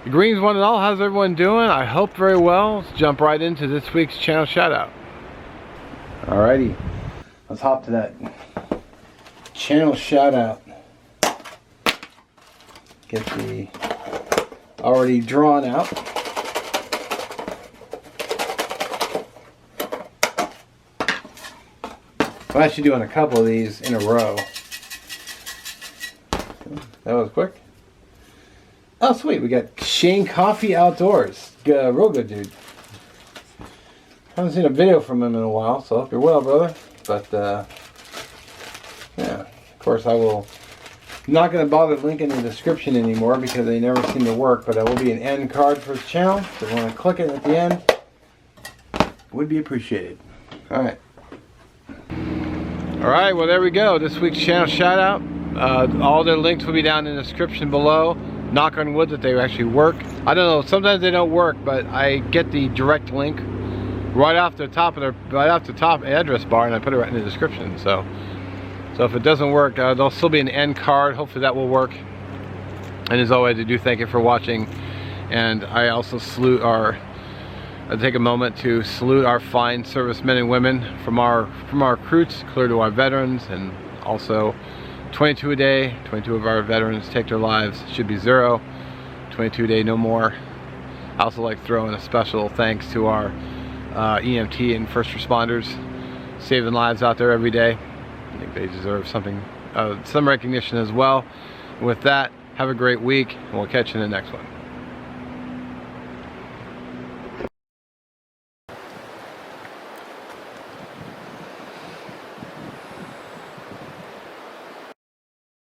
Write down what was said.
Greens one and all, how's everyone doing? I hope very well. Let's jump right into this week's channel shout out. Alrighty, let's hop to that channel shout out. Get the already drawn out. I'm actually doing a couple of these in a row. That was quick. Oh sweet, we got Shane Coffey Outdoors. Real good dude. Haven't seen a video from him in a while, so I hope you're well, brother. But yeah, of course I will not going to bother linking in the description anymore because they never seem to work, but it will be an end card for his channel, so if you want to click it at the end, it would be appreciated. Alright, well there we go, this week's channel shout out. All their links will be down in the description below. Knock on wood that they actually work. I don't know, sometimes they don't work, but I get the direct link right off the top address bar, and I put it right in the description. So if it doesn't work, there'll still be an end card. Hopefully that will work. And as always, I do thank you for watching. And I also I take a moment to salute our fine servicemen and women, from our recruits clear to our veterans, and also 22 a day. 22 of our veterans take their lives. Should be 0. 22 a day, no more. I also like to throw in a special thanks to our EMT and first responders saving lives out there every day. I think they deserve something, some recognition as well. With that, have a great week, and we'll catch you in the next one.